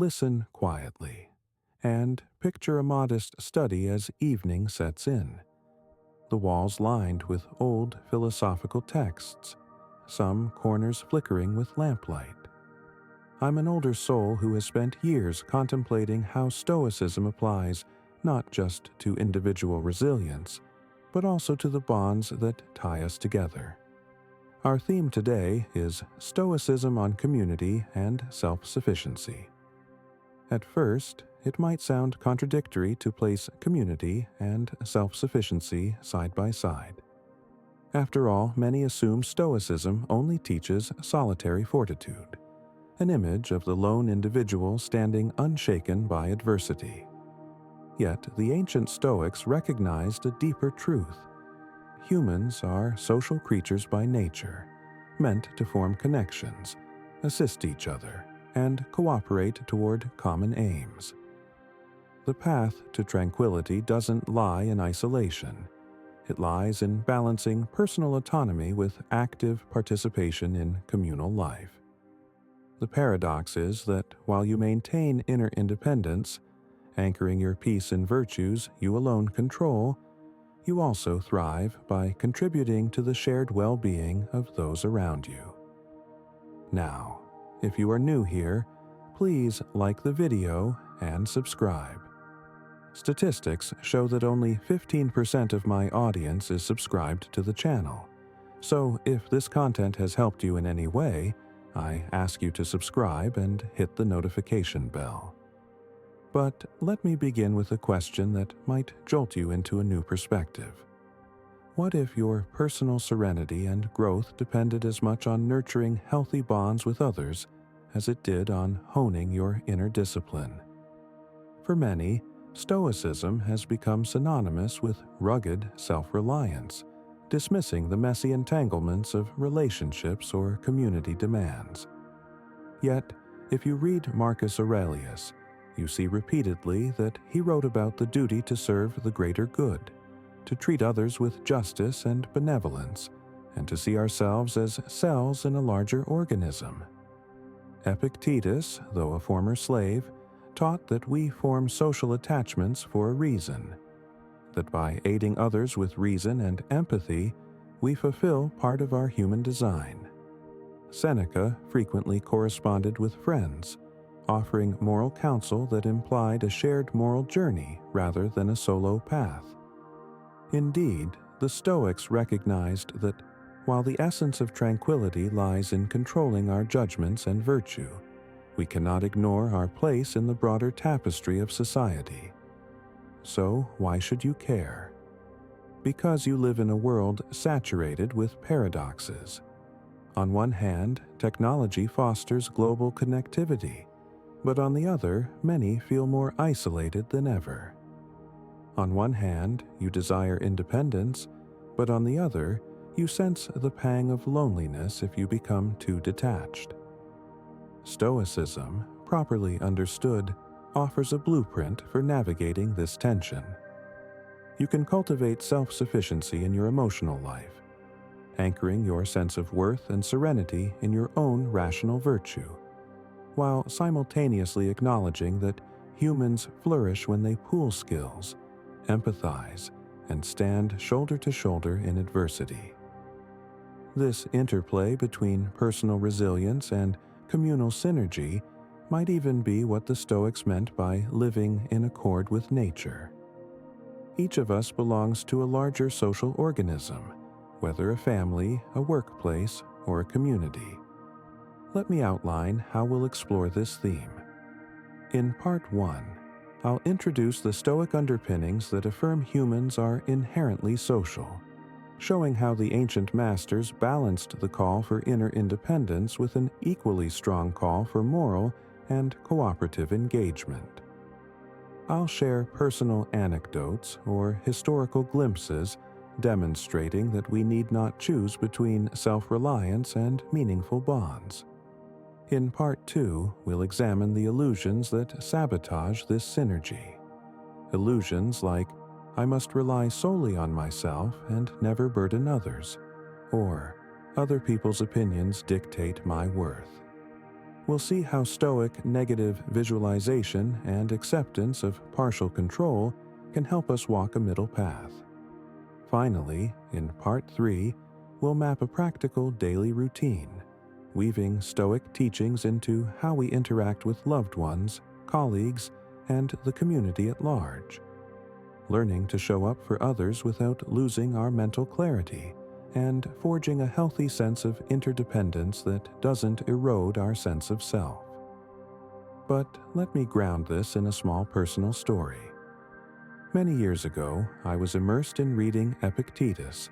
listen quietly, and picture a modest study as evening sets in. The walls lined with old philosophical texts, some corners flickering with lamplight. I'm an older soul who has spent years contemplating how Stoicism applies not just to individual resilience, but also to the bonds that tie us together. Our theme today is Stoicism on community and self-sufficiency. At first, it might sound contradictory to place community and self-sufficiency side by side. After all, many assume Stoicism only teaches solitary fortitude, an image of the lone individual standing unshaken by adversity. Yet the ancient Stoics recognized a deeper truth. Humans are social creatures by nature, meant to form connections, assist each other, and cooperate toward common aims. The path to tranquility doesn't lie in isolation. It lies in balancing personal autonomy with active participation in communal life. The paradox is that while you maintain inner independence, anchoring your peace in virtues you alone control, you also thrive by contributing to the shared well-being of those around you. Now, if you are new here, please like the video and subscribe. Statistics show that only 15% of my audience is subscribed to the channel, so if this content has helped you in any way, I ask you to subscribe and hit the notification bell. But let me begin with a question that might jolt you into a new perspective. What if your personal serenity and growth depended as much on nurturing healthy bonds with others as it did on honing your inner discipline? For many, Stoicism has become synonymous with rugged self-reliance, dismissing the messy entanglements of relationships or community demands. Yet, if you read Marcus Aurelius, you see repeatedly that he wrote about the duty to serve the greater good, to treat others with justice and benevolence, and to see ourselves as cells in a larger organism. Epictetus, though a former slave, taught that we form social attachments for a reason, that by aiding others with reason and empathy, we fulfill part of our human design. Seneca frequently corresponded with friends, offering moral counsel that implied a shared moral journey rather than a solo path. Indeed, the Stoics recognized that while the essence of tranquility lies in controlling our judgments and virtue, we cannot ignore our place in the broader tapestry of society. So why should you care? Because you live in a world saturated with paradoxes. On one hand, technology fosters global connectivity, but on the other, many feel more isolated than ever. On one hand, you desire independence, but on the other, you sense the pang of loneliness if you become too detached. Stoicism, properly understood, offers a blueprint for navigating this tension. You can cultivate self-sufficiency in your emotional life, anchoring your sense of worth and serenity in your own rational virtue, while simultaneously acknowledging that humans flourish when they pool skills, empathize, and stand shoulder to shoulder in adversity. This interplay between personal resilience and communal synergy might even be what the Stoics meant by living in accord with nature. Each of us belongs to a larger social organism, whether a family, a workplace, or a community. Let me outline how we'll explore this theme. In Part 1, I'll introduce the Stoic underpinnings that affirm humans are inherently social, showing how the ancient masters balanced the call for inner independence with an equally strong call for moral and cooperative engagement. I'll share personal anecdotes or historical glimpses demonstrating that we need not choose between self-reliance and meaningful bonds. In Part 2, we'll examine the illusions that sabotage this synergy. Illusions like, I must rely solely on myself and never burden others, or other people's opinions dictate my worth. we'll see how Stoic negative visualization and acceptance of partial control can help us walk a middle path. Finally, in Part 3, we'll map a practical daily routine, weaving Stoic teachings into how we interact with loved ones, colleagues, and the community at large. Learning to show up for others without losing our mental clarity, and forging a healthy sense of interdependence that doesn't erode our sense of self. But let me ground this in a small personal story. Many years ago, I was immersed in reading Epictetus,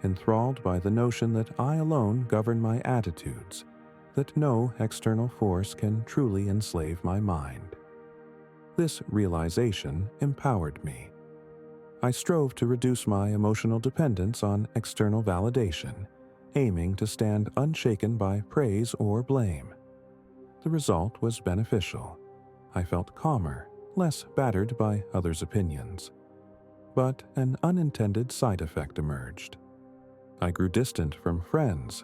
enthralled by the notion that I alone govern my attitudes, that no external force can truly enslave my mind. This realization empowered me. I strove to reduce my emotional dependence on external validation, aiming to stand unshaken by praise or blame. The result was beneficial. I felt calmer, less battered by others' opinions. But an unintended side effect emerged. I grew distant from friends,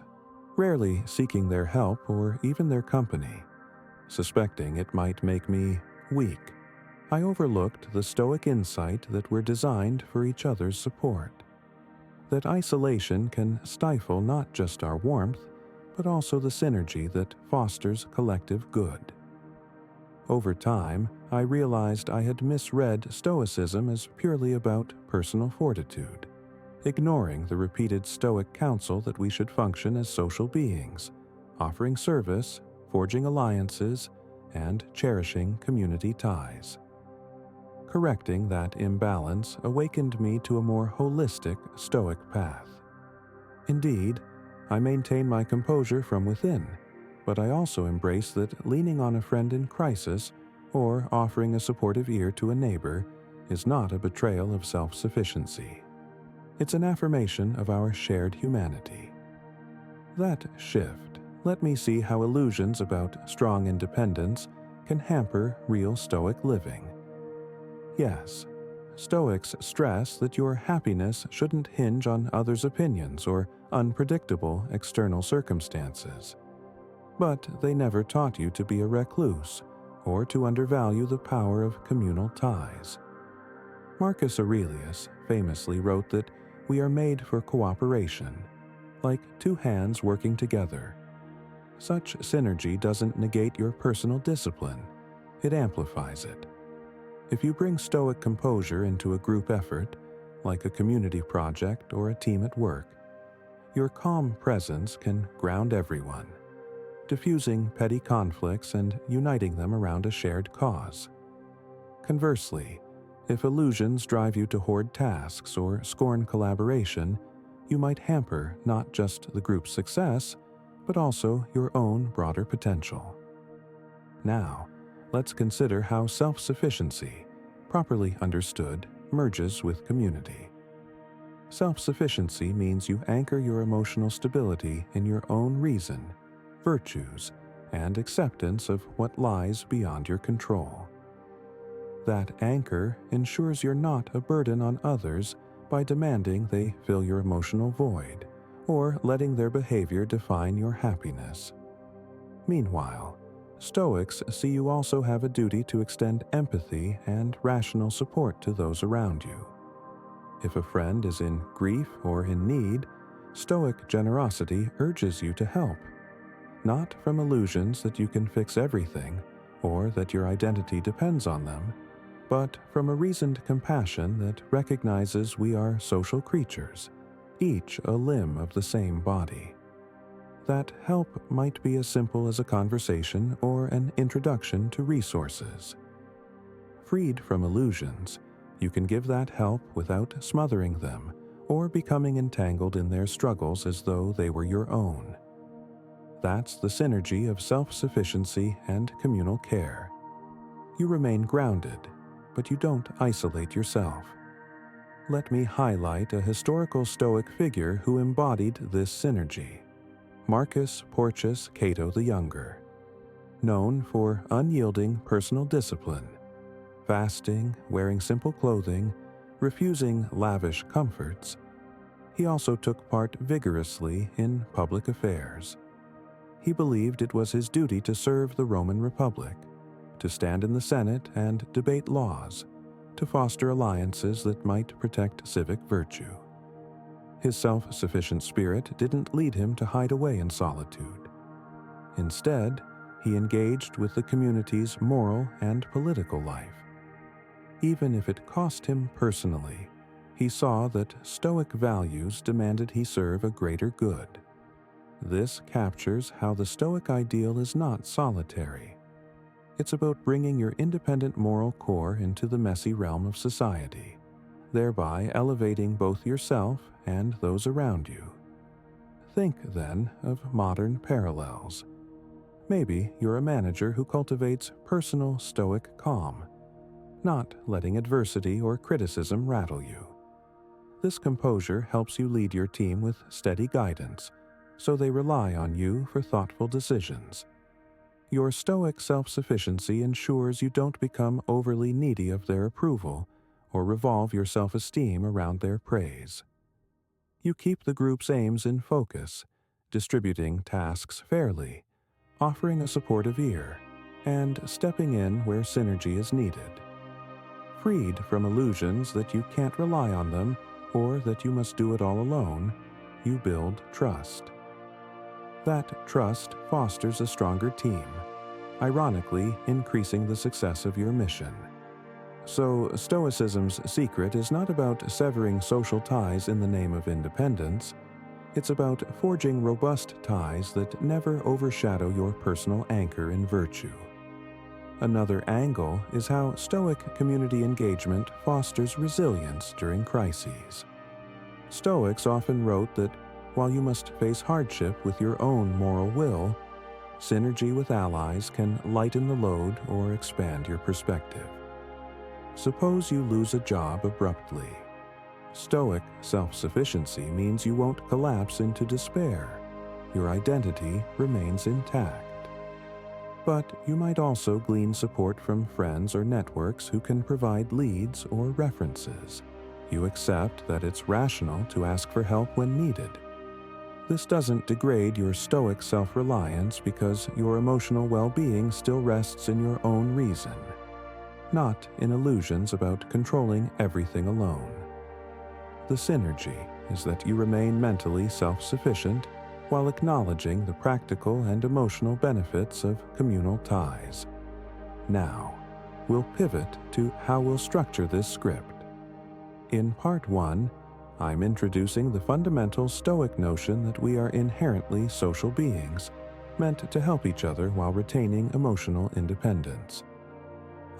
rarely seeking their help or even their company, suspecting it might make me weak. I overlooked the Stoic insight that we're designed for each other's support, that isolation can stifle not just our warmth, but also the synergy that fosters collective good. Over time, I realized I had misread Stoicism as purely about personal fortitude, ignoring the repeated Stoic counsel that we should function as social beings, offering service, forging alliances, and cherishing community ties. Correcting that imbalance awakened me to a more holistic Stoic path. Indeed, I maintain my composure from within, but I also embrace that leaning on a friend in crisis or offering a supportive ear to a neighbor is not a betrayal of self-sufficiency. It's an affirmation of our shared humanity. That shift let me see how illusions about strong independence can hamper real Stoic living. Yes, Stoics stress that your happiness shouldn't hinge on others' opinions or unpredictable external circumstances. But they never taught you to be a recluse or to undervalue the power of communal ties. Marcus Aurelius famously wrote that we are made for cooperation, like two hands working together. Such synergy doesn't negate your personal discipline, it amplifies it. If you bring Stoic composure into a group effort, like a community project or a team at work, your calm presence can ground everyone, diffusing petty conflicts and uniting them around a shared cause. Conversely, if illusions drive you to hoard tasks or scorn collaboration, you might hamper not just the group's success, but also your own broader potential. Now, let's consider how self-sufficiency, properly understood, merges with community. Self-sufficiency means you anchor your emotional stability in your own reason, virtues, and acceptance of what lies beyond your control. That anchor ensures you're not a burden on others by demanding they fill your emotional void, or letting their behavior define your happiness. Meanwhile, Stoics see you also have a duty to extend empathy and rational support to those around you. If a friend is in grief or in need, Stoic generosity urges you to help, not from illusions that you can fix everything or that your identity depends on them, but from a reasoned compassion that recognizes we are social creatures, each a limb of the same body. That help might be as simple as a conversation or an introduction to resources. Freed from illusions, you can give that help without smothering them or becoming entangled in their struggles as though they were your own. That's the synergy of self-sufficiency and communal care. You remain grounded, but you don't isolate yourself. Let me highlight a historical Stoic figure who embodied this synergy. Marcus Porcius Cato the Younger. Known for unyielding personal discipline, fasting, wearing simple clothing, refusing lavish comforts, he also took part vigorously in public affairs. he believed it was his duty to serve the Roman Republic, to stand in the Senate and debate laws, to foster alliances that might protect civic virtue. His self-sufficient spirit didn't lead him to hide away in solitude. Instead, he engaged with the community's moral and political life. Even if it cost him personally, he saw that Stoic values demanded he serve a greater good. This captures how the Stoic ideal is not solitary. It's about bringing your independent moral core into the messy realm of society, thereby elevating both yourself and those around you. Think, then, of modern parallels. Maybe you're a manager who cultivates personal Stoic calm, not letting adversity or criticism rattle you. This composure helps you lead your team with steady guidance, so they rely on you for thoughtful decisions. Your Stoic self-sufficiency ensures you don't become overly needy of their approval or revolve your self-esteem around their praise. You keep the group's aims in focus, distributing tasks fairly, offering a supportive ear, and stepping in where synergy is needed. Freed from illusions that you can't rely on them or that you must do it all alone, you build trust. That trust fosters a stronger team, ironically increasing the success of your mission. So, Stoicism's secret is not about severing social ties in the name of independence. It's about forging robust ties that never overshadow your personal anchor in virtue. Another angle is how Stoic community engagement fosters resilience during crises. Stoics often wrote that while you must face hardship with your own moral will, synergy with allies can lighten the load or expand your perspective. Suppose you lose a job abruptly. Stoic self-sufficiency means you won't collapse into despair. Your identity remains intact. But you might also glean support from friends or networks who can provide leads or references. You accept that it's rational to ask for help when needed. This doesn't degrade your Stoic self-reliance because your emotional well-being still rests in your own reason, not in illusions about controlling everything alone. The synergy is that you remain mentally self-sufficient while acknowledging the practical and emotional benefits of communal ties. Now, we'll pivot to how we'll structure this script. In Part 1, I'm introducing the fundamental Stoic notion that we are inherently social beings, meant to help each other while retaining emotional independence.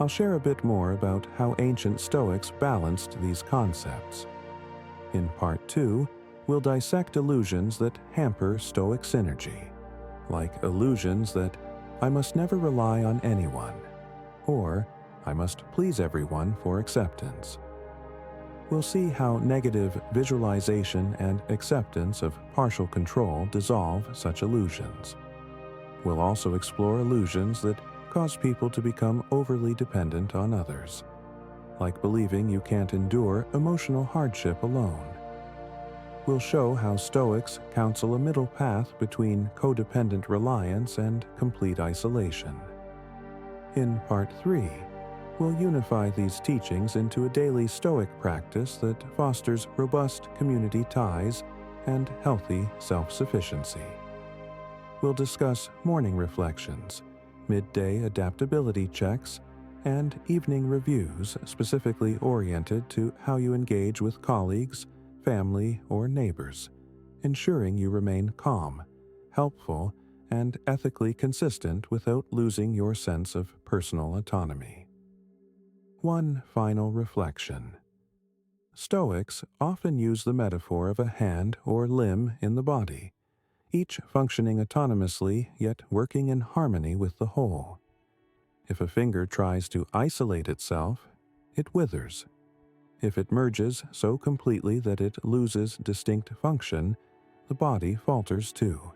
I'll share a bit more about how ancient Stoics balanced these concepts. In Part 2, we'll dissect illusions that hamper Stoic synergy, like illusions that I must never rely on anyone, or I must please everyone for acceptance. We'll see how negative visualization and acceptance of partial control dissolve such illusions. We'll also explore illusions that cause people to become overly dependent on others, like believing you can't endure emotional hardship alone. We'll show how Stoics counsel a middle path between codependent reliance and complete isolation. In Part 3, we'll unify these teachings into a daily Stoic practice that fosters robust community ties and healthy self-sufficiency. We'll discuss morning reflections, midday adaptability checks, and evening reviews specifically oriented to how you engage with colleagues, family, or neighbors, ensuring you remain calm, helpful, and ethically consistent without losing your sense of personal autonomy. One final reflection. Stoics often use the metaphor of a hand or limb in the body, each functioning autonomously yet working in harmony with the whole. If a finger tries to isolate itself, it withers. If it merges so completely that it loses distinct function, the body falters too.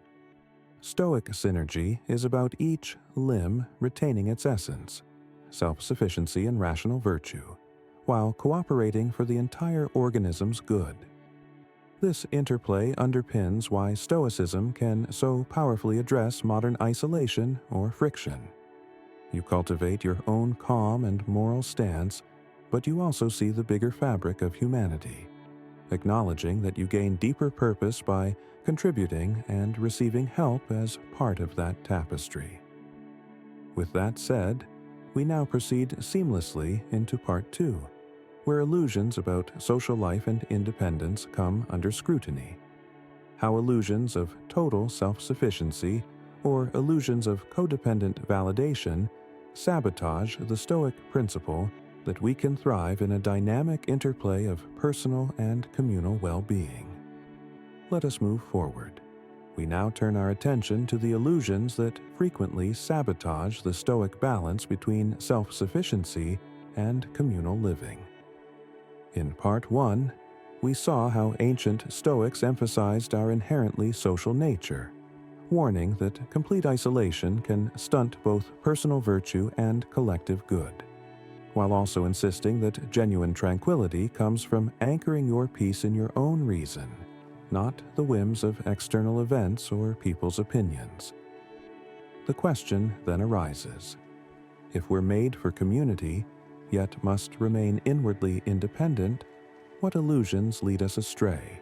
Stoic synergy is about each limb retaining its essence, self-sufficiency and rational virtue, while cooperating for the entire organism's good. This interplay underpins why Stoicism can so powerfully address modern isolation or friction. You cultivate your own calm and moral stance, but you also see the bigger fabric of humanity, acknowledging that you gain deeper purpose by contributing and receiving help as part of that tapestry. With that said, we now proceed seamlessly into Part 2, where illusions about social life and independence come under scrutiny. How illusions of total self-sufficiency or illusions of codependent validation sabotage the Stoic principle that we can thrive in a dynamic interplay of personal and communal well-being. Let us move forward. We now turn our attention to the illusions that frequently sabotage the Stoic balance between self-sufficiency and communal living. In Part 1, we saw how ancient Stoics emphasized our inherently social nature, warning that complete isolation can stunt both personal virtue and collective good, while also insisting that genuine tranquility comes from anchoring your peace in your own reason, not the whims of external events or people's opinions. The question then arises: if we're made for community, yet must remain inwardly independent, what illusions lead us astray,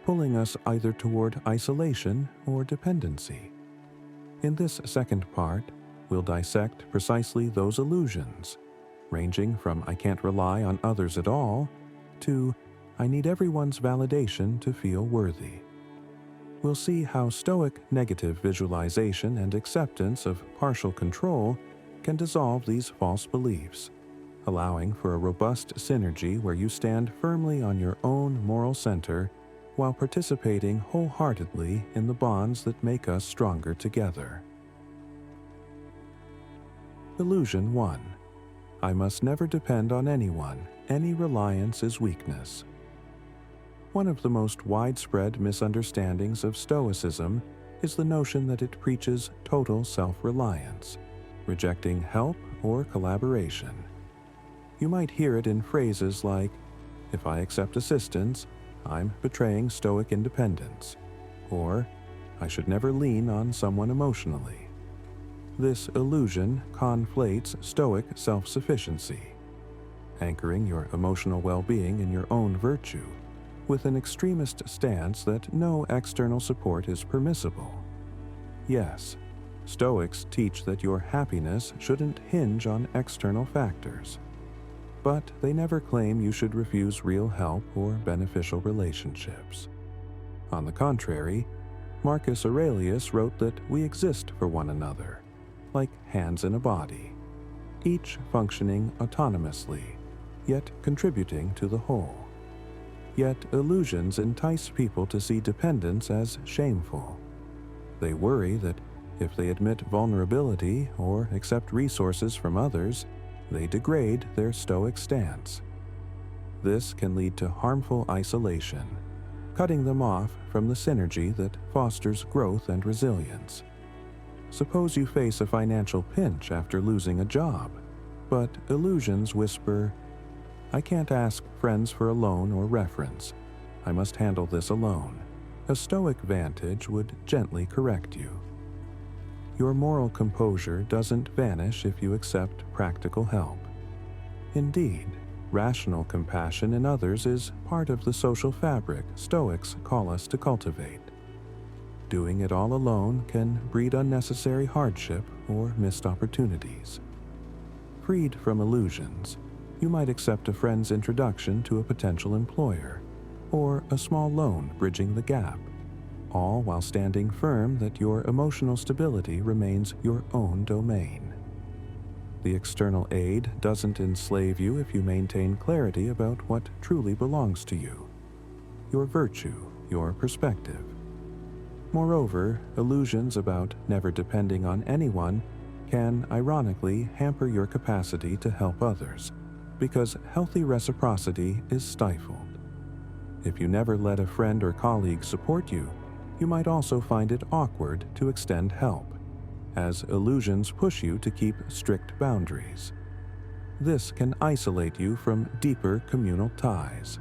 pulling us either toward isolation or dependency? In this second part, we'll dissect precisely those illusions, ranging from I can't rely on others at all to I need everyone's validation to feel worthy. We'll see how Stoic negative visualization and acceptance of partial control can dissolve these false beliefs, allowing for a robust synergy where you stand firmly on your own moral center while participating wholeheartedly in the bonds that make us stronger together. Illusion 1. I must never depend on anyone. Any reliance is weakness. One of the most widespread misunderstandings of Stoicism is the notion that it preaches total self-reliance, rejecting help or collaboration. You might hear it in phrases like, if I accept assistance, I'm betraying Stoic independence, or I should never lean on someone emotionally. This illusion conflates Stoic self-sufficiency, anchoring your emotional well-being in your own virtue, with an extremist stance that no external support is permissible. Yes, Stoics teach that your happiness shouldn't hinge on external factors, but they never claim you should refuse real help or beneficial relationships. On the contrary, Marcus Aurelius wrote that we exist for one another, like hands in a body, each functioning autonomously, yet contributing to the whole. Yet illusions entice people to see dependence as shameful. They worry that if they admit vulnerability or accept resources from others, they degrade their Stoic stance. This can lead to harmful isolation, cutting them off from the synergy that fosters growth and resilience. Suppose you face a financial pinch after losing a job, but illusions whisper, I can't ask friends for a loan or reference. I must handle this alone. A Stoic vantage would gently correct you. Your moral composure doesn't vanish if you accept practical help. Indeed, rational compassion in others is part of the social fabric Stoics call us to cultivate. Doing it all alone can breed unnecessary hardship or missed opportunities. Freed from illusions, you might accept a friend's introduction to a potential employer, or a small loan bridging the gap, all while standing firm that your emotional stability remains your own domain. The external aid doesn't enslave you if you maintain clarity about what truly belongs to you, your virtue, your perspective. Moreover, illusions about never depending on anyone can ironically hamper your capacity to help others, because healthy reciprocity is stifled. If you never let a friend or colleague support you, you might also find it awkward to extend help, as illusions push you to keep strict boundaries. This can isolate you from deeper communal ties.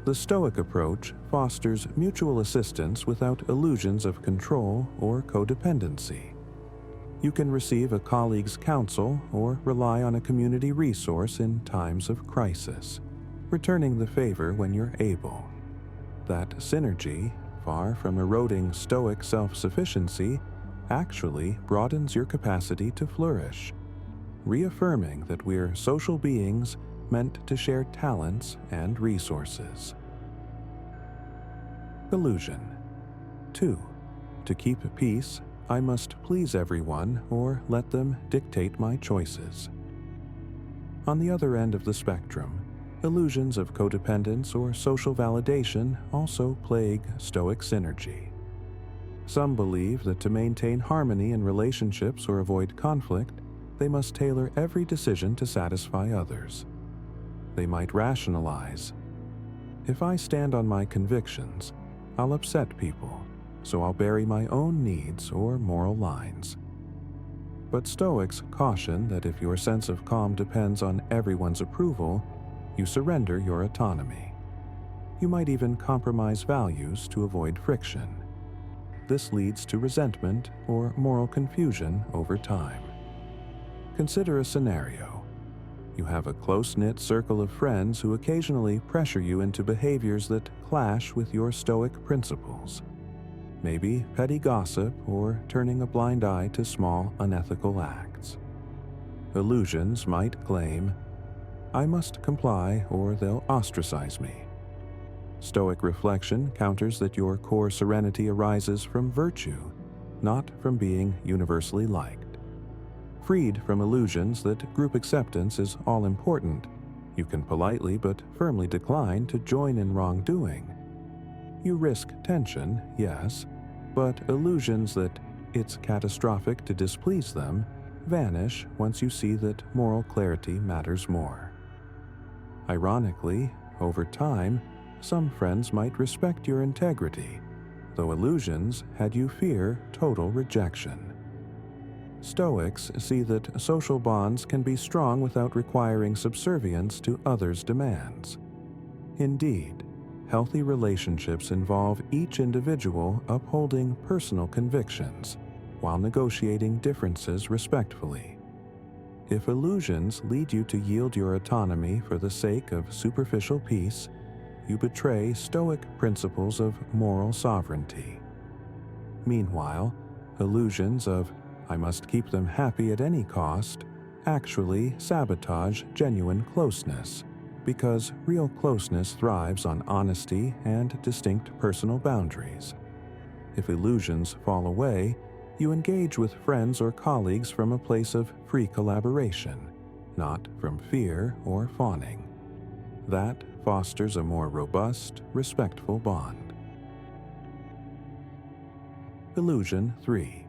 The Stoic approach fosters mutual assistance without illusions of control or codependency. You can receive a colleague's counsel or rely on a community resource in times of crisis, returning the favor when you're able. That synergy, far from eroding Stoic self-sufficiency, actually broadens your capacity to flourish, reaffirming that we're social beings meant to share talents and resources. Illusion. 2. To keep peace, I must please everyone or let them dictate my choices. On the other end of the spectrum, illusions of codependence or social validation also plague Stoic synergy. Some believe that to maintain harmony in relationships or avoid conflict, they must tailor every decision to satisfy others. They might rationalize, if I stand on my convictions, I'll upset people, so I'll bury my own needs or moral lines. But Stoics caution that if your sense of calm depends on everyone's approval, you surrender your autonomy. You might even compromise values to avoid friction. This leads to resentment or moral confusion over time. Consider a scenario. You have a close-knit circle of friends who occasionally pressure you into behaviors that clash with your Stoic principles. Maybe petty gossip or turning a blind eye to small unethical acts. Illusions might claim, I must comply or they'll ostracize me. Stoic reflection counters that your core serenity arises from virtue, not from being universally liked. Freed from illusions that group acceptance is all important, you can politely but firmly decline to join in wrongdoing. You risk tension, yes, but illusions that it's catastrophic to displease them vanish once you see that moral clarity matters more. Ironically, over time, some friends might respect your integrity, though illusions had you fear total rejection. Stoics see that social bonds can be strong without requiring subservience to others' demands. Indeed, healthy relationships involve each individual upholding personal convictions while negotiating differences respectfully. If illusions lead you to yield your autonomy for the sake of superficial peace, you betray Stoic principles of moral sovereignty. Meanwhile, illusions of I must keep them happy at any cost actually sabotage genuine closeness, because real closeness thrives on honesty and distinct personal boundaries. If illusions fall away, you engage with friends or colleagues from a place of free collaboration, not from fear or fawning. That fosters a more robust, respectful bond. Illusion 3.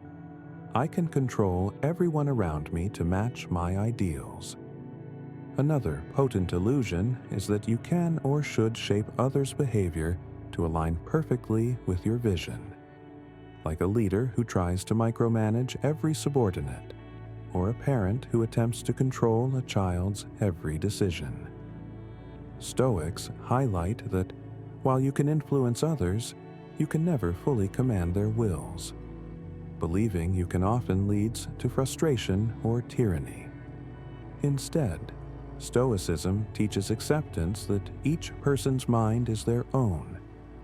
I can control everyone around me to match my ideals. Another potent illusion is that you can or should shape others' behavior to align perfectly with your vision, like a leader who tries to micromanage every subordinate, or a parent who attempts to control a child's every decision. Stoics highlight that while you can influence others, you can never fully command their wills. Believing you can often leads to frustration or tyranny. Instead, Stoicism teaches acceptance that each person's mind is their own,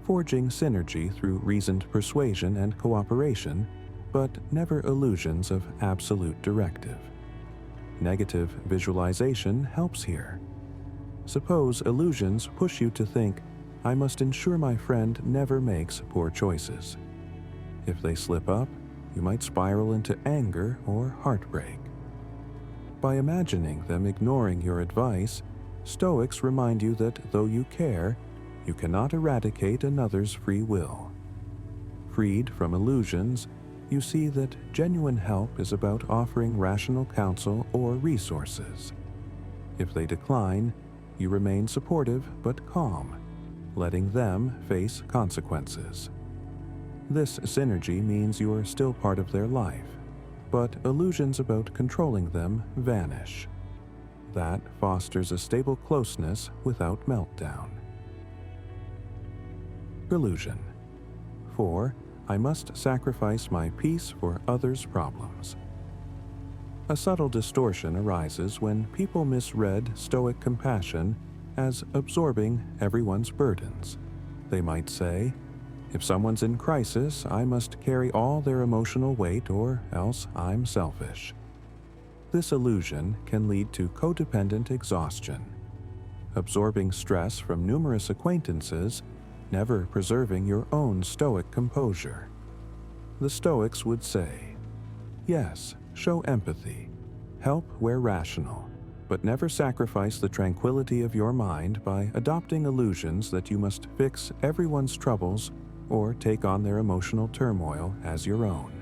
forging synergy through reasoned persuasion and cooperation, but never illusions of absolute directive. Negative visualization helps here. Suppose illusions push you to think, I must ensure my friend never makes poor choices. If they slip up, you might spiral into anger or heartbreak. By imagining them ignoring your advice, Stoics remind you that though you care, you cannot eradicate another's free will. Freed from illusions, you see that genuine help is about offering rational counsel or resources. If they decline, you remain supportive but calm, letting them face consequences. This synergy means you're still part of their life, but illusions about controlling them vanish. That fosters a stable closeness without meltdown. Illusion. 4. I must sacrifice my peace for others' problems. A subtle distortion arises when people misread Stoic compassion as absorbing everyone's burdens. They might say, if someone's in crisis, I must carry all their emotional weight or else I'm selfish. This illusion can lead to codependent exhaustion, absorbing stress from numerous acquaintances, never preserving your own Stoic composure. The Stoics would say, yes, show empathy, help where rational, but never sacrifice the tranquility of your mind by adopting illusions that you must fix everyone's troubles or take on their emotional turmoil as your own.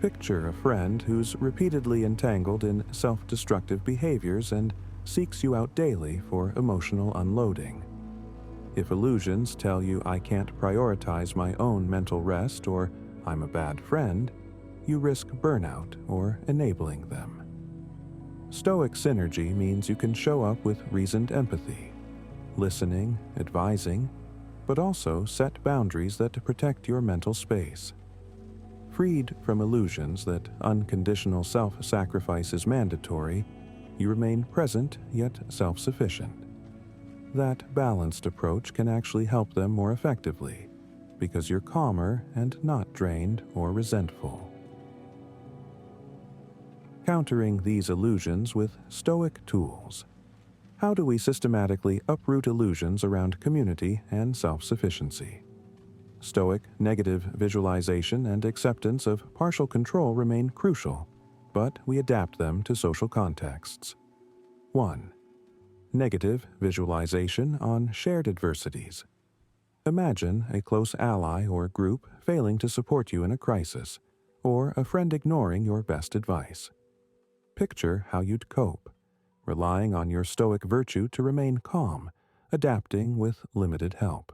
Picture a friend who's repeatedly entangled in self-destructive behaviors and seeks you out daily for emotional unloading. If illusions tell you I can't prioritize my own mental rest or I'm a bad friend, you risk burnout or enabling them. Stoic synergy means you can show up with reasoned empathy, listening, advising, but also set boundaries that protect your mental space. Freed from illusions that unconditional self-sacrifice is mandatory, you remain present yet self-sufficient. That balanced approach can actually help them more effectively, because you're calmer and not drained or resentful. Countering these illusions with Stoic tools. How do we systematically uproot illusions around community and self-sufficiency? Stoic negative visualization and acceptance of partial control remain crucial, but we adapt them to social contexts. 1. Negative visualization on shared adversities. Imagine a close ally or group failing to support you in a crisis, or a friend ignoring your best advice. Picture how you'd cope, relying on your Stoic virtue to remain calm, adapting with limited help.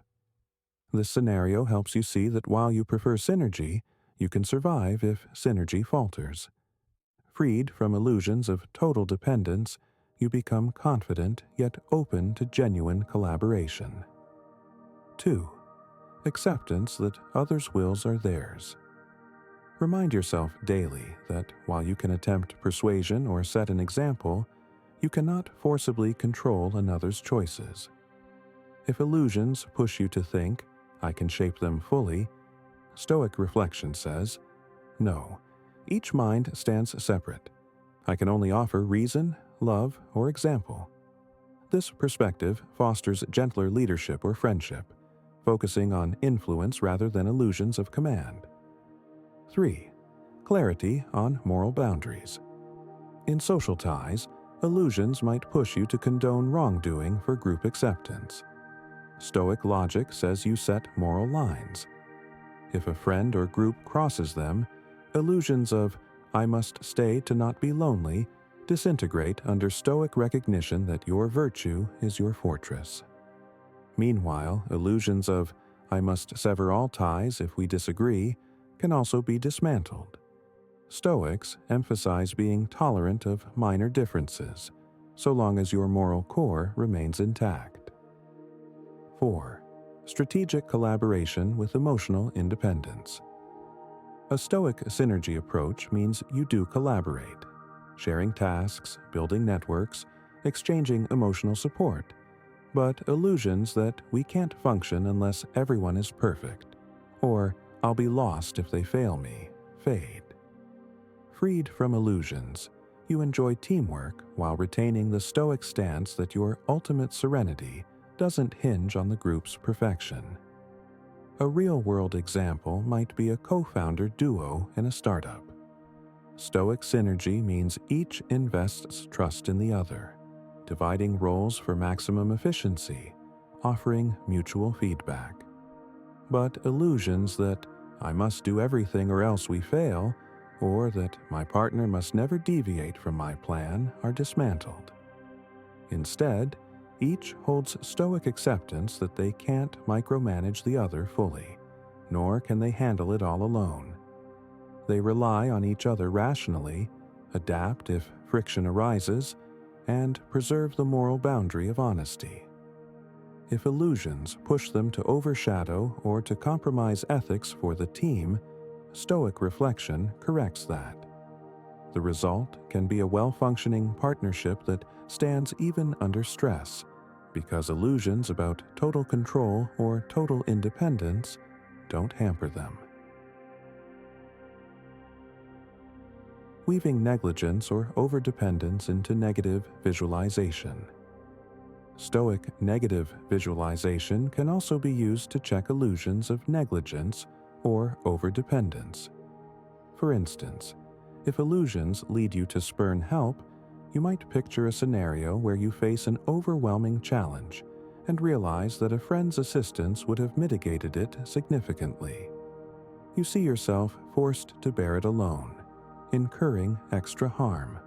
This scenario helps you see that while you prefer synergy, you can survive if synergy falters. Freed from illusions of total dependence, you become confident yet open to genuine collaboration. 2. Acceptance that others' wills are theirs. Remind yourself daily that while you can attempt persuasion or set an example, you cannot forcibly control another's choices. If illusions push you to think, I can shape them fully, Stoic reflection says, no, each mind stands separate. I can only offer reason, love, or example. This perspective fosters gentler leadership or friendship, focusing on influence rather than illusions of command. 3. Clarity on moral boundaries. In social ties, illusions might push you to condone wrongdoing for group acceptance. Stoic logic says you set moral lines. If a friend or group crosses them, illusions of, I must stay to not be lonely, disintegrate under Stoic recognition that your virtue is your fortress. Meanwhile, illusions of, I must sever all ties if we disagree, can also be dismantled. Stoics emphasize being tolerant of minor differences, so long as your moral core remains intact. 4. Strategic collaboration with emotional independence. A Stoic synergy approach means you do collaborate, sharing tasks, building networks, exchanging emotional support, but illusions that we can't function unless everyone is perfect, or I'll be lost if they fail me, fade. Freed from illusions, you enjoy teamwork while retaining the Stoic stance that your ultimate serenity doesn't hinge on the group's perfection. A real-world example might be a co-founder duo in a startup. Stoic synergy means each invests trust in the other, dividing roles for maximum efficiency, offering mutual feedback. But illusions that I must do everything or else we fail, or that my partner must never deviate from my plan, are dismantled. Instead, each holds Stoic acceptance that they can't micromanage the other fully, nor can they handle it all alone. They rely on each other rationally, adapt if friction arises, and preserve the moral boundary of honesty. if illusions push them to overshadow or to compromise ethics for the team, Stoic reflection corrects that. The result can be a well-functioning partnership that stands even under stress, because illusions about total control or total independence don't hamper them. Weaving negligence or overdependence into negative visualization. Stoic negative visualization can also be used to check illusions of negligence or overdependence. For instance, if illusions lead you to spurn help, you might picture a scenario where you face an overwhelming challenge and realize that a friend's assistance would have mitigated it significantly. You see yourself forced to bear it alone, incurring extra harm.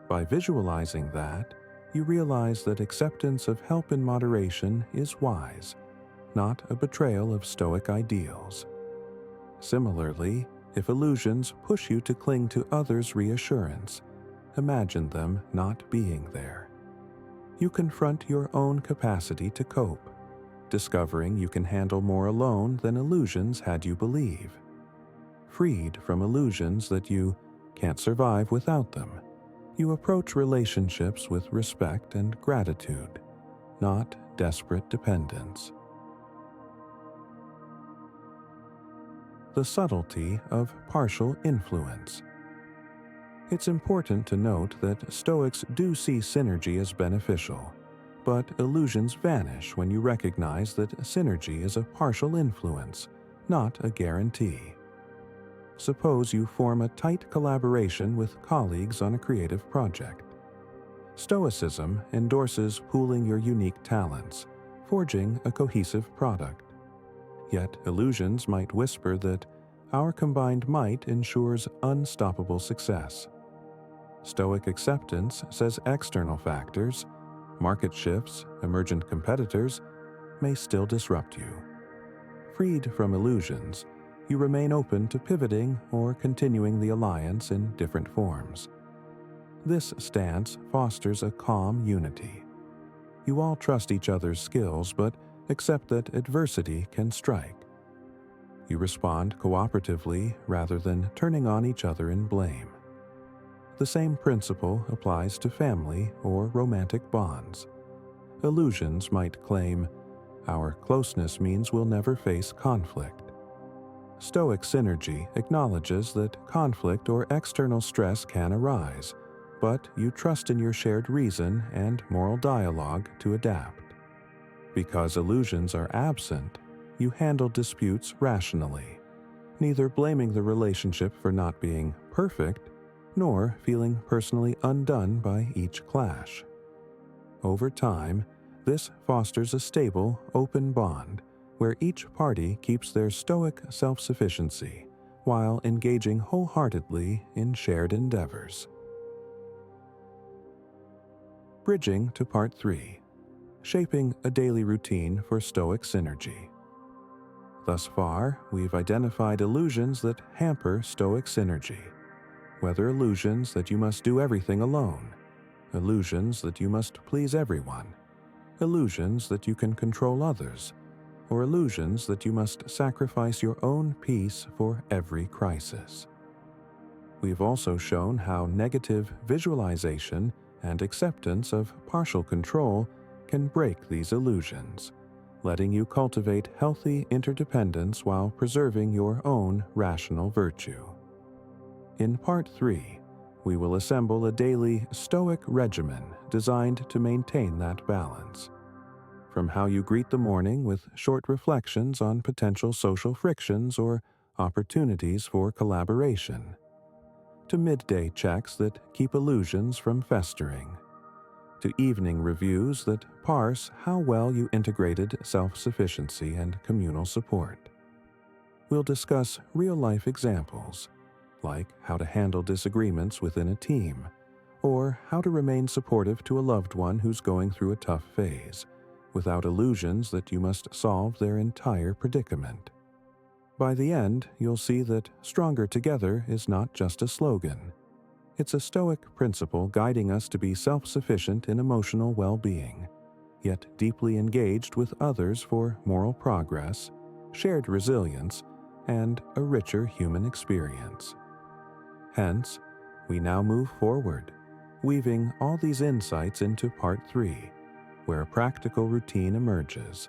By visualizing that, you realize that acceptance of help in moderation is wise, not a betrayal of Stoic ideals. Similarly, if illusions push you to cling to others' reassurance, imagine them not being there. You confront your own capacity to cope, discovering you can handle more alone than illusions had you believe. Freed from illusions that you can't survive without them, you approach relationships with respect and gratitude, not desperate dependence. The subtlety of partial influence. It's important to note that Stoics do see synergy as beneficial, but illusions vanish when you recognize that synergy is a partial influence, not a guarantee. Suppose you form a tight collaboration with colleagues on a creative project. Stoicism endorses pooling your unique talents, forging a cohesive product. Yet illusions might whisper that our combined might ensures unstoppable success. Stoic acceptance says external factors, market shifts, emergent competitors, may still disrupt you. Freed from illusions, you remain open to pivoting or continuing the alliance in different forms. This stance fosters a calm unity. You all trust each other's skills, but accept that adversity can strike. You respond cooperatively rather than turning on each other in blame. The same principle applies to family or romantic bonds. Illusions might claim, our closeness means we'll never face conflict. Stoic synergy acknowledges that conflict or external stress can arise, but you trust in your shared reason and moral dialogue to adapt. Because illusions are absent, you handle disputes rationally, neither blaming the relationship for not being perfect, nor feeling personally undone by each clash. Over time, this fosters a stable, open bond where each party keeps their Stoic self-sufficiency while engaging wholeheartedly in shared endeavors. Bridging to Part 3. Shaping a daily routine for Stoic synergy. Thus far, we've identified illusions that hamper Stoic synergy, whether illusions that you must do everything alone, illusions that you must please everyone, illusions that you can control others, or illusions that you must sacrifice your own peace for every crisis. We've also shown how negative visualization and acceptance of partial control can break these illusions, letting you cultivate healthy interdependence while preserving your own rational virtue. In Part 3, we will assemble a daily Stoic regimen designed to maintain that balance. From how you greet the morning with short reflections on potential social frictions or opportunities for collaboration, to midday checks that keep illusions from festering, to evening reviews that parse how well you integrated self-sufficiency and communal support. We'll discuss real-life examples, like how to handle disagreements within a team, or how to remain supportive to a loved one who's going through a tough phase, without illusions that you must solve their entire predicament. By the end, you'll see that stronger together is not just a slogan. It's a Stoic principle guiding us to be self-sufficient in emotional well-being, yet deeply engaged with others for moral progress, shared resilience, and a richer human experience. Hence, we now move forward, weaving all these insights into Part 3, where a practical routine emerges: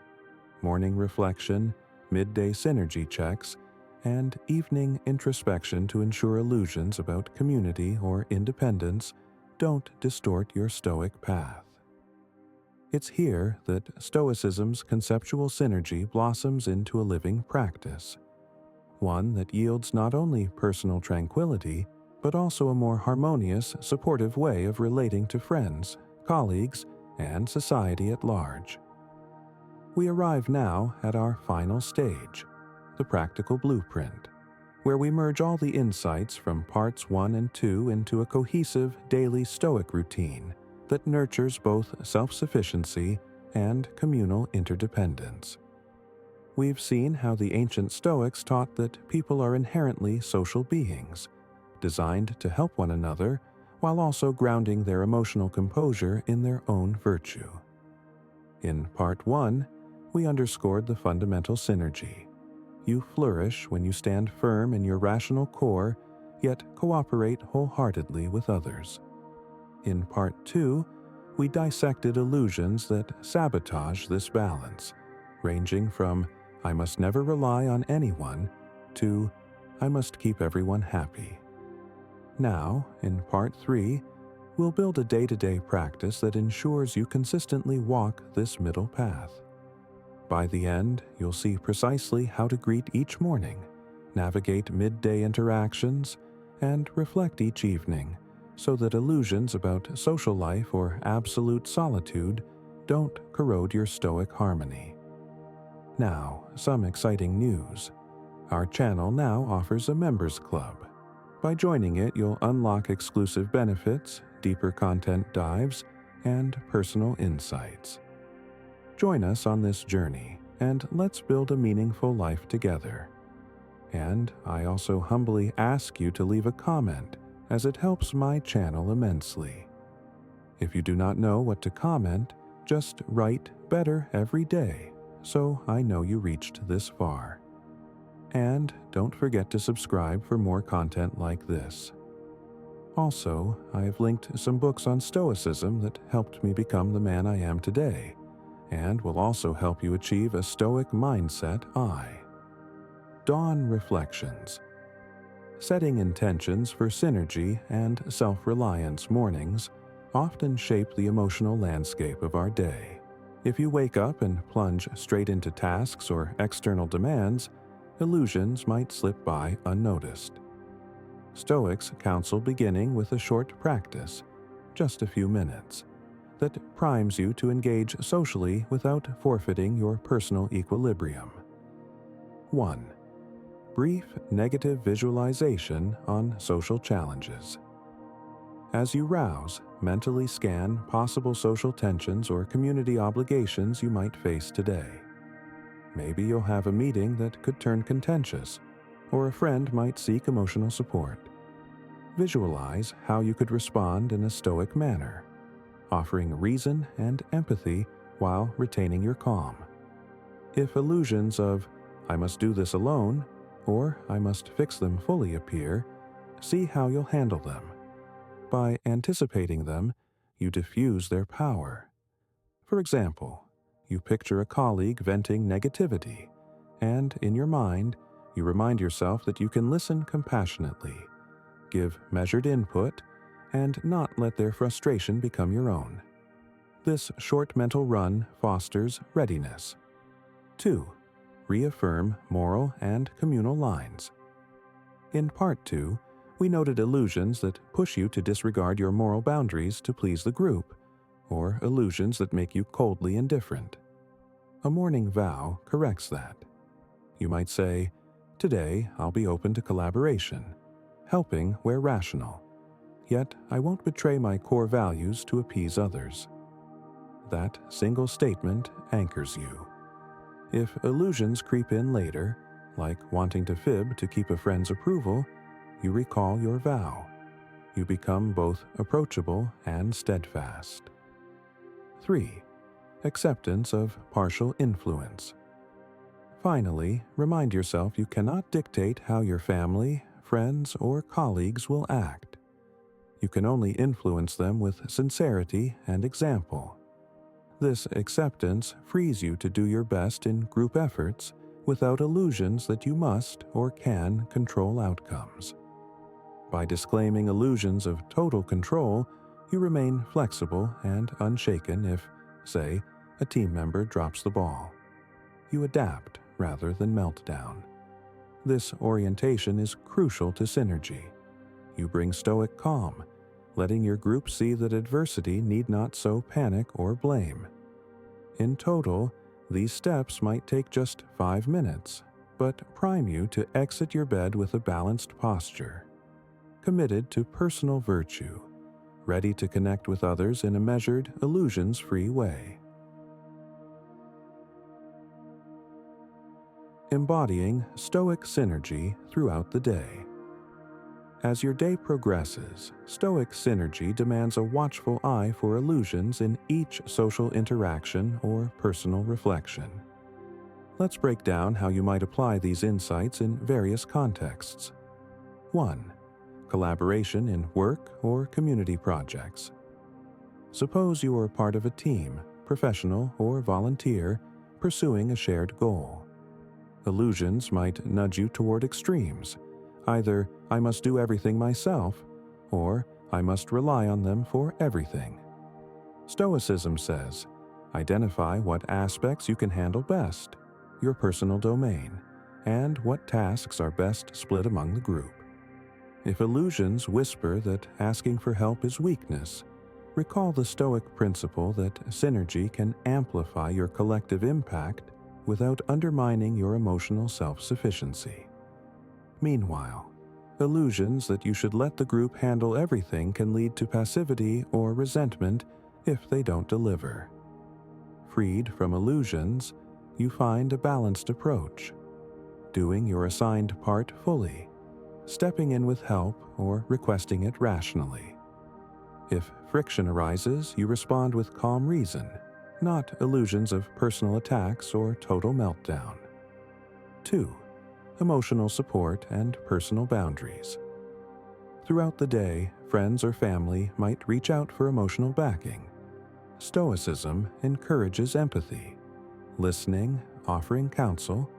morning reflection, midday synergy checks, and evening introspection to ensure illusions about community or independence don't distort your Stoic path. It's here that Stoicism's conceptual synergy blossoms into a living practice, one that yields not only personal tranquility, but also a more harmonious, supportive way of relating to friends, colleagues, and society at large. We arrive now at our final stage, the practical blueprint, where we merge all the insights from parts 1 and 2 into a cohesive daily Stoic routine that nurtures both self-sufficiency and communal interdependence. We've seen how the ancient Stoics taught that people are inherently social beings, designed to help one another while also grounding their emotional composure in their own virtue. In Part 1, we underscored the fundamental synergy. You flourish when you stand firm in your rational core, yet cooperate wholeheartedly with others. In Part 2, we dissected illusions that sabotage this balance, ranging from "I must never rely on anyone" to "I must keep everyone happy." Now, in Part 3, we'll build a day-to-day practice that ensures you consistently walk this middle path. By the end, you'll see precisely how to greet each morning, navigate midday interactions, and reflect each evening, so that illusions about social life or absolute solitude don't corrode your Stoic harmony. Now, some exciting news. Our channel now offers a members club. By joining it, you'll unlock exclusive benefits, deeper content dives, and personal insights. Join us on this journey, and let's build a meaningful life together. And I also humbly ask you to leave a comment, as it helps my channel immensely. If you do not know what to comment, just write "better every day," so I know you reached this far. And don't forget to subscribe for more content like this. Also, I've linked some books on Stoicism that helped me become the man I am today, and will also help you achieve a Stoic mindset. Dawn Reflections. Setting intentions for synergy and self-reliance mornings often shape the emotional landscape of our day. If you wake up and plunge straight into tasks or external demands, illusions might slip by unnoticed. Stoics counsel beginning with a short practice, just a few minutes, that primes you to engage socially without forfeiting your personal equilibrium. 1. Brief negative visualization on social challenges. As you rouse, mentally scan possible social tensions or community obligations you might face today. Maybe you'll have a meeting that could turn contentious, or a friend might seek emotional support. Visualize how you could respond in a Stoic manner, offering reason and empathy while retaining your calm. If illusions of "I must do this alone" or "I must fix them fully" appear, see how you'll handle them. By anticipating them, you diffuse their power. For example, you picture a colleague venting negativity, and in your mind, you remind yourself that you can listen compassionately, give measured input, and not let their frustration become your own. This short mental run fosters readiness. 2. Reaffirm moral and communal lines. In Part 2, we noted illusions that push you to disregard your moral boundaries to please the group, or illusions that make you coldly indifferent. A morning vow corrects that. You might say, "Today I'll be open to collaboration, helping where rational, yet I won't betray my core values to appease others." That single statement anchors you. If illusions creep in later, like wanting to fib to keep a friend's approval, you recall your vow. You become both approachable and steadfast. 3. acceptance of partial influence. Finally, remind yourself you cannot dictate how your family, friends, or colleagues will act. You can only influence them with sincerity and example. This acceptance frees you to do your best in group efforts without illusions that you must or can control outcomes. By disclaiming illusions of total control, you remain flexible and unshaken if, say, a team member drops the ball. You adapt rather than melt down. This orientation is crucial to synergy. You bring stoic calm, letting your group see that adversity need not sow panic or blame. In total, these steps might take just 5 minutes, but prime you to exit your bed with a balanced posture, committed to personal virtue, ready to connect with others in a measured, illusions-free way. Embodying Stoic synergy throughout the day. As your day progresses, Stoic synergy demands a watchful eye for illusions in each social interaction or personal reflection. Let's break down how you might apply these insights in various contexts. 1. Collaboration in work or community projects. Suppose you are part of a team, professional or volunteer, pursuing a shared goal. Illusions might nudge you toward extremes. Either I must do everything myself, or I must rely on them for everything. Stoicism says, identify what aspects you can handle best, your personal domain, and what tasks are best split among the group. If illusions whisper that asking for help is weakness, recall the Stoic principle that synergy can amplify your collective impact without undermining your emotional self-sufficiency. Meanwhile, illusions that you should let the group handle everything can lead to passivity or resentment if they don't deliver. Freed from illusions, you find a balanced approach, doing your assigned part fully, stepping in with help or requesting it rationally. If friction arises, you respond with calm reason, not illusions of personal attacks or total meltdown. 2. Emotional support and personal boundaries. Throughout the day, friends or family might reach out for emotional backing. Stoicism encourages empathy, listening, offering counsel,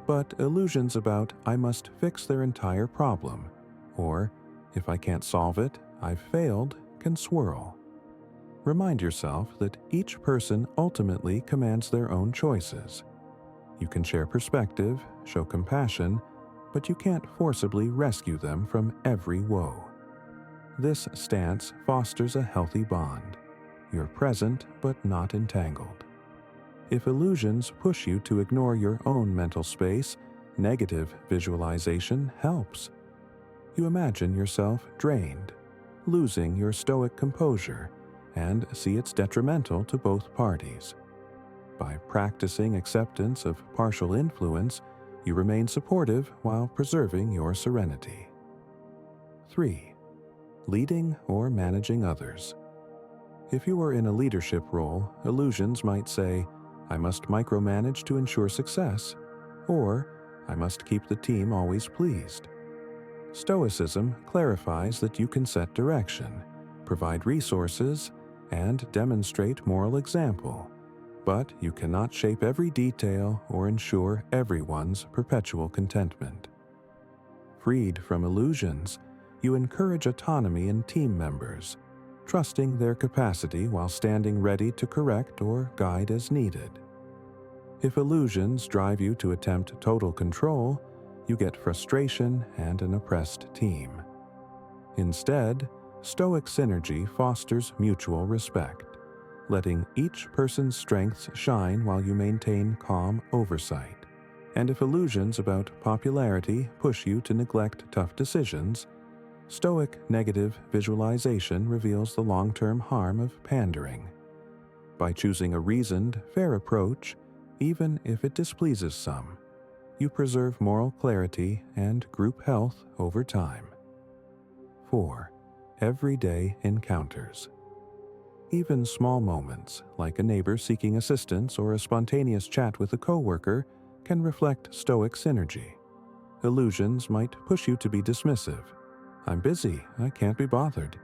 but illusions about I must fix their entire problem, or if I can't solve it, I've failed, can swirl. Remind yourself that each person ultimately commands their own choices. You can share perspective, show compassion, but you can't forcibly rescue them from every woe. This stance fosters a healthy bond. You're present but not entangled. If illusions push you to ignore your own mental space, negative visualization helps. You imagine yourself drained, losing your stoic composure, and see it's detrimental to both parties. By practicing acceptance of partial influence, you remain supportive while preserving your serenity. 3. Leading or managing others. If you are in a leadership role, illusions might say, I must micromanage to ensure success, or I must keep the team always pleased. Stoicism clarifies that you can set direction, provide resources, and demonstrate moral example, but you cannot shape every detail or ensure everyone's perpetual contentment. Freed from illusions, you encourage autonomy in team members, trusting their capacity while standing ready to correct or guide as needed. If illusions drive you to attempt total control, you get frustration and an oppressed team. Instead, Stoic synergy fosters mutual respect, letting each person's strengths shine while you maintain calm oversight. And if illusions about popularity push you to neglect tough decisions, Stoic negative visualization reveals the long-term harm of pandering. By choosing a reasoned, fair approach, even if it displeases some, you preserve moral clarity and group health over time. 4. Everyday encounters. Even small moments, like a neighbor seeking assistance or a spontaneous chat with a coworker, can reflect Stoic synergy. Illusions might push you to be dismissive. I'm busy, I can't be bothered.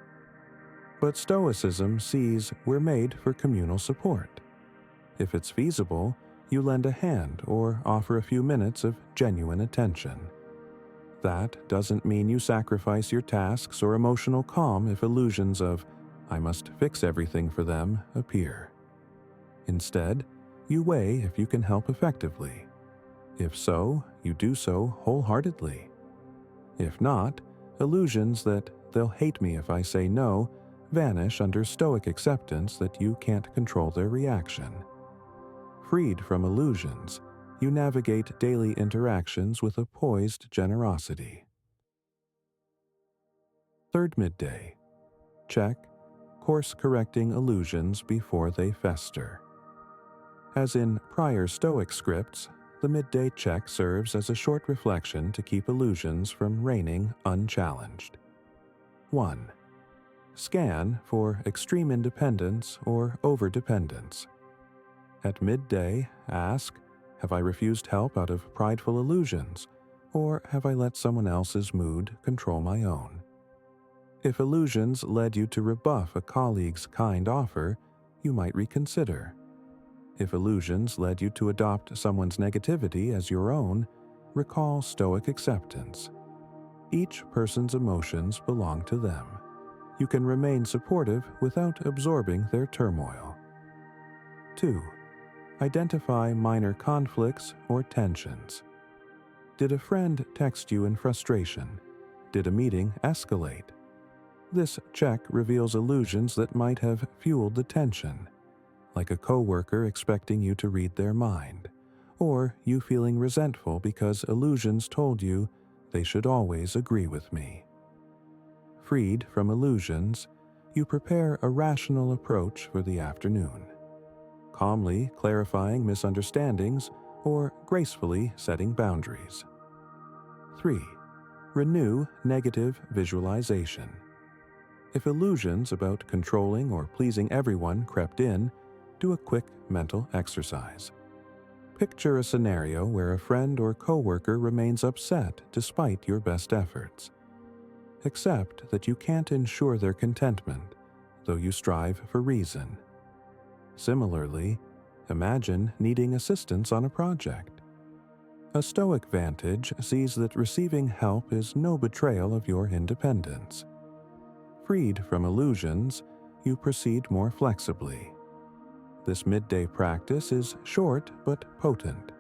But Stoicism sees we're made for communal support. If it's feasible, you lend a hand or offer a few minutes of genuine attention. That doesn't mean you sacrifice your tasks or emotional calm if illusions of, I must fix everything for them, appear. Instead, you weigh if you can help effectively. If so, you do so wholeheartedly. If not, illusions that they'll hate me if I say no vanish under Stoic acceptance that you can't control their reaction. Freed from illusions, you navigate daily interactions with a poised generosity. Third midday. Check. Course-correcting illusions before they fester. As in prior Stoic scripts, the midday check serves as a short reflection to keep illusions from reigning unchallenged. 1. Scan for extreme independence or overdependence. At midday, ask, have I refused help out of prideful illusions, or have I let someone else's mood control my own? If illusions led you to rebuff a colleague's kind offer, you might reconsider. If illusions led you to adopt someone's negativity as your own, recall Stoic acceptance. Each person's emotions belong to them. You can remain supportive without absorbing their turmoil. 2. Identify minor conflicts or tensions. Did a friend text you in frustration? Did a meeting escalate? This check reveals illusions that might have fueled the tension, like a coworker expecting you to read their mind, or you feeling resentful because illusions told you they should always agree with me. Freed from illusions, you prepare a rational approach for the afternoon, calmly clarifying misunderstandings or gracefully setting boundaries. 3. Renew negative visualization. If illusions about controlling or pleasing everyone crept in, do a quick mental exercise. Picture a scenario where a friend or coworker remains upset despite your best efforts. Accept that you can't ensure their contentment, though you strive for reason. Similarly, imagine needing assistance on a project. A Stoic vantage sees that receiving help is no betrayal of your independence. Freed from illusions, you proceed more flexibly. This midday practice is short but potent.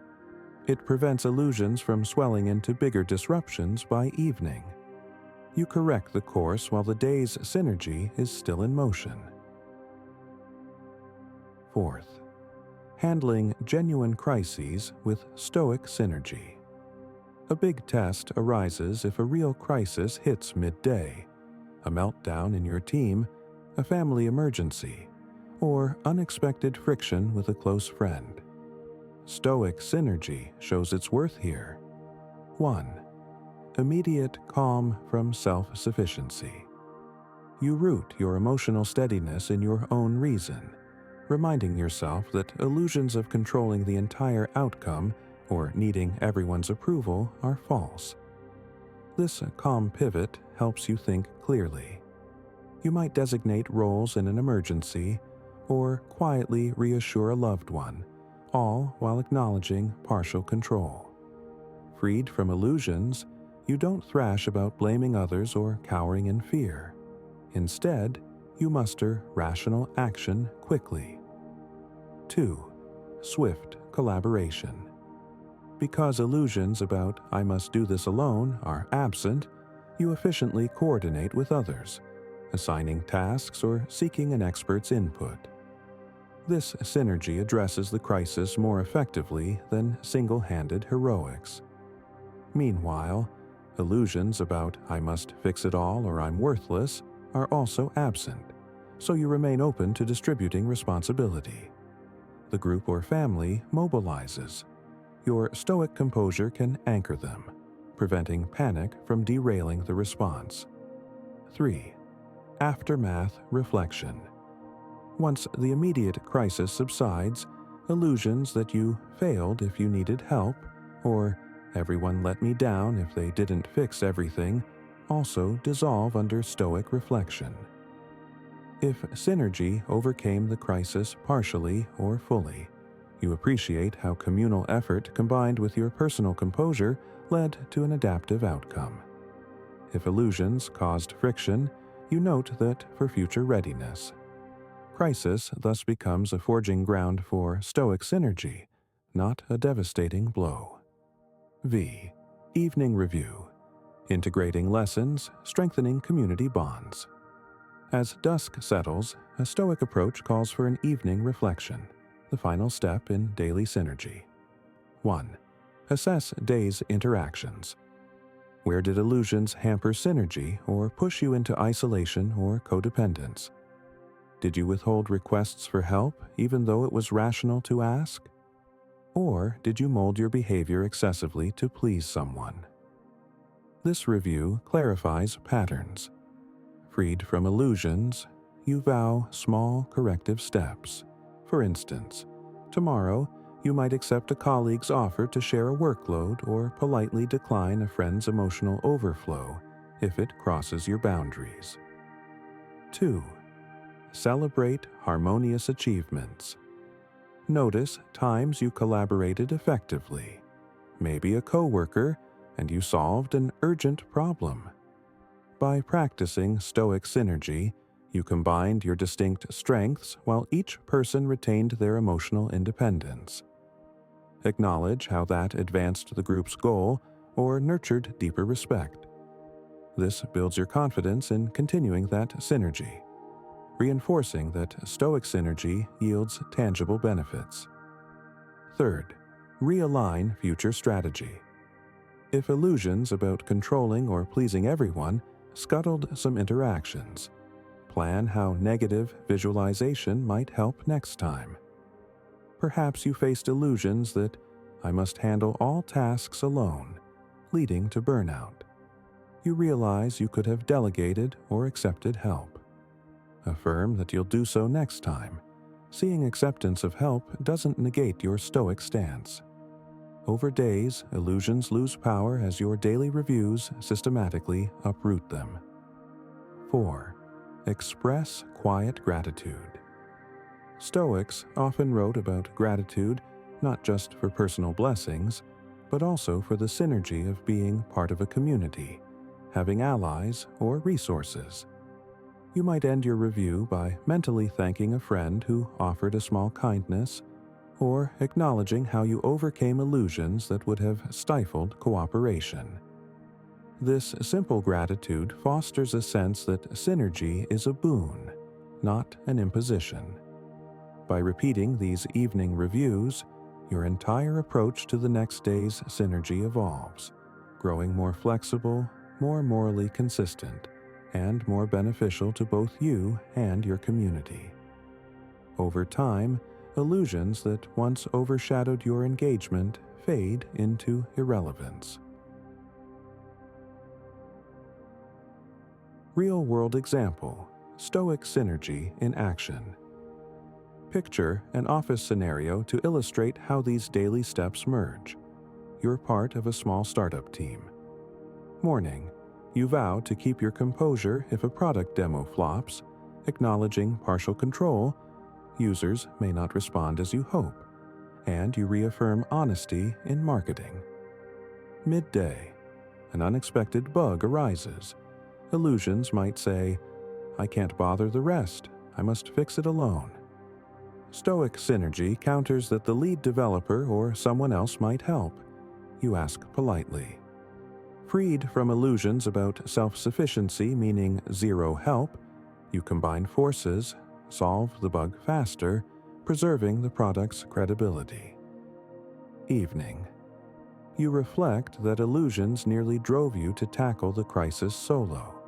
It prevents illusions from swelling into bigger disruptions by evening. You correct the course while the day's synergy is still in motion. 4th. Handling genuine crises with Stoic synergy. A big test arises if a real crisis hits midday, a meltdown in your team, a family emergency, or unexpected friction with a close friend. Stoic synergy shows its worth here. 1. Immediate calm from self-sufficiency. You root your emotional steadiness in your own reason, reminding yourself that illusions of controlling the entire outcome or needing everyone's approval are false. This calm pivot helps you think clearly. You might designate roles in an emergency or quietly reassure a loved one, all while acknowledging partial control. Freed from illusions, you don't thrash about blaming others or cowering in fear. Instead, you muster rational action quickly. 2. Swift collaboration. Because illusions about I must do this alone are absent, you efficiently coordinate with others, assigning tasks or seeking an expert's input. This synergy addresses the crisis more effectively than single-handed heroics. Meanwhile, illusions about I must fix it all or I'm worthless are also absent, so you remain open to distributing responsibility. The group or family mobilizes. Your Stoic composure can anchor them, preventing panic from derailing the response. 3. Aftermath reflection. Once the immediate crisis subsides, illusions that you failed if you needed help, or everyone let me down if they didn't fix everything, also dissolve under Stoic reflection. If synergy overcame the crisis partially or fully, you appreciate how communal effort combined with your personal composure led to an adaptive outcome. If illusions caused friction, you note that for future readiness. Crisis thus becomes a forging ground for Stoic synergy, not a devastating blow. V. Evening Review. Integrating lessons, strengthening community bonds. As dusk settles, a Stoic approach calls for an evening reflection, the final step in daily synergy. 1. Assess day's interactions. Where did illusions hamper synergy or push you into isolation or codependence? Did you withhold requests for help even though it was rational to ask? Or did you mold your behavior excessively to please someone? This review clarifies patterns. Freed from illusions, you vow small corrective steps. For instance, tomorrow you might accept a colleague's offer to share a workload or politely decline a friend's emotional overflow if it crosses your boundaries. 2. Celebrate harmonious achievements. Notice times you collaborated effectively. Maybe a coworker, and you solved an urgent problem. By practicing Stoic synergy, you combined your distinct strengths while each person retained their emotional independence. Acknowledge how that advanced the group's goal or nurtured deeper respect. This builds your confidence in continuing that synergy, reinforcing that Stoic synergy yields tangible benefits. 3. Realign future strategy. If illusions about controlling or pleasing everyone scuttled some interactions, plan how negative visualization might help next time. Perhaps you faced illusions that I must handle all tasks alone, leading to burnout. You realize you could have delegated or accepted help. Affirm that you'll do so next time. Seeing acceptance of help doesn't negate your Stoic stance. Over days, illusions lose power as your daily reviews systematically uproot them. 4. Express quiet gratitude. Stoics often wrote about gratitude not just for personal blessings, but also for the synergy of being part of a community, having allies or resources. You might end your review by mentally thanking a friend who offered a small kindness, or acknowledging how you overcame illusions that would have stifled cooperation. This simple gratitude fosters a sense that synergy is a boon, not an imposition. By repeating these evening reviews, your entire approach to the next day's synergy evolves, growing more flexible, more morally consistent, and more beneficial to both you and your community. Over time, illusions that once overshadowed your engagement fade into irrelevance. Real-world example: Stoic synergy in action. Picture an office scenario to illustrate how these daily steps merge. You're part of a small startup team. Morning, you vow to keep your composure if a product demo flops, acknowledging partial control. Users may not respond as you hope, and you reaffirm honesty in marketing. Midday, an unexpected bug arises. Illusions might say, I can't bother the rest, I must fix it alone. Stoic synergy counters that the lead developer or someone else might help. You ask politely. Freed from illusions about self-sufficiency, meaning zero help, you combine forces, solve the bug faster, preserving the product's credibility. Evening. You reflect that illusions nearly drove you to tackle the crisis solo.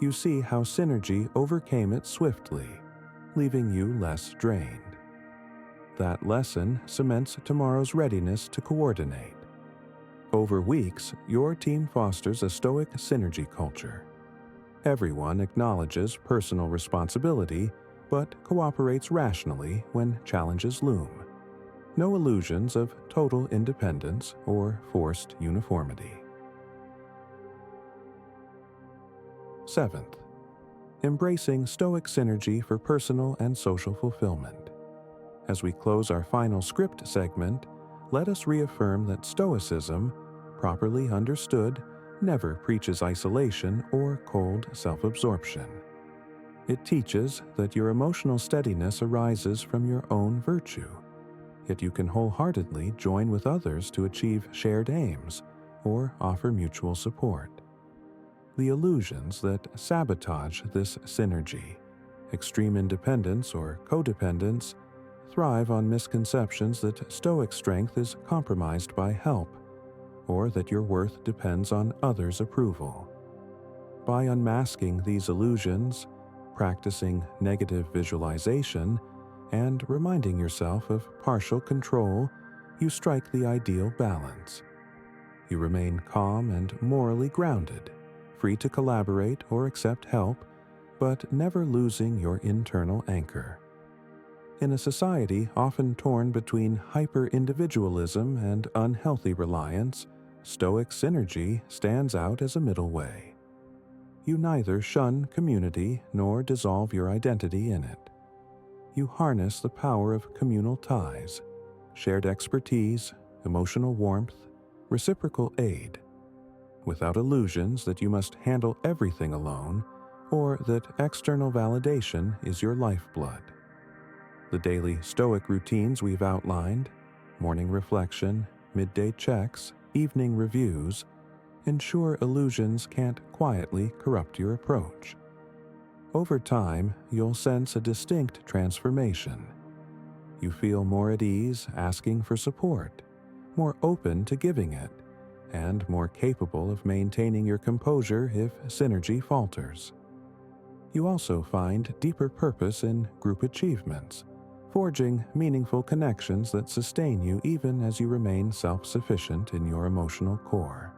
You see how synergy overcame it swiftly, leaving you less drained. That lesson cements tomorrow's readiness to coordinate. Over weeks, your team fosters a Stoic synergy culture. Everyone acknowledges personal responsibility, but cooperates rationally when challenges loom. No illusions of total independence or forced uniformity. 7th, embracing Stoic synergy for personal and social fulfillment. As we close our final script segment, let us reaffirm that Stoicism, properly understood, never preaches isolation or cold self-absorption. It teaches that your emotional steadiness arises from your own virtue, yet you can wholeheartedly join with others to achieve shared aims or offer mutual support. The illusions that sabotage this synergy, extreme independence or codependence, thrive on misconceptions that Stoic strength is compromised by help, or that your worth depends on others' approval. By unmasking these illusions, practicing negative visualization, and reminding yourself of partial control, you strike the ideal balance. You remain calm and morally grounded, free to collaborate or accept help, but never losing your internal anchor. In a society often torn between hyper-individualism and unhealthy reliance, Stoic synergy stands out as a middle way. You neither shun community nor dissolve your identity in it. You harness the power of communal ties, shared expertise, emotional warmth, reciprocal aid, without illusions that you must handle everything alone or that external validation is your lifeblood. The daily Stoic routines we've outlined, morning reflection, midday checks, evening reviews, ensure illusions can't quietly corrupt your approach. Over time, you'll sense a distinct transformation. You feel more at ease asking for support, more open to giving it, and more capable of maintaining your composure if synergy falters. You also find deeper purpose in group achievements, forging meaningful connections that sustain you even as you remain self-sufficient in your emotional core.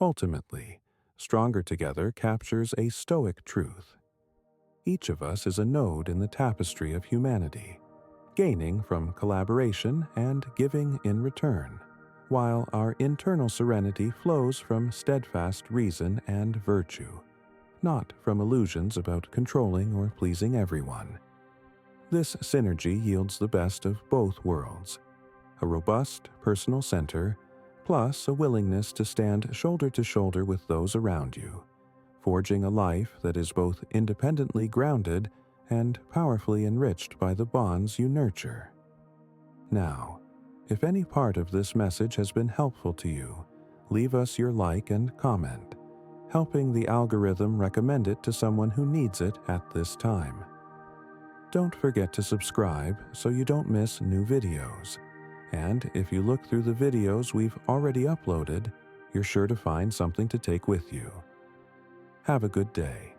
Ultimately, Stronger Together captures a Stoic truth. Each of us is a node in the tapestry of humanity, gaining from collaboration and giving in return, while our internal serenity flows from steadfast reason and virtue, not from illusions about controlling or pleasing everyone. This synergy yields the best of both worlds, a robust personal center, plus a willingness to stand shoulder to shoulder with those around you, forging a life that is both independently grounded and powerfully enriched by the bonds you nurture. Now, if any part of this message has been helpful to you, leave us your like and comment, helping the algorithm recommend it to someone who needs it at this time. Don't forget to subscribe so you don't miss new videos. And if you look through the videos we've already uploaded, you're sure to find something to take with you. Have a good day.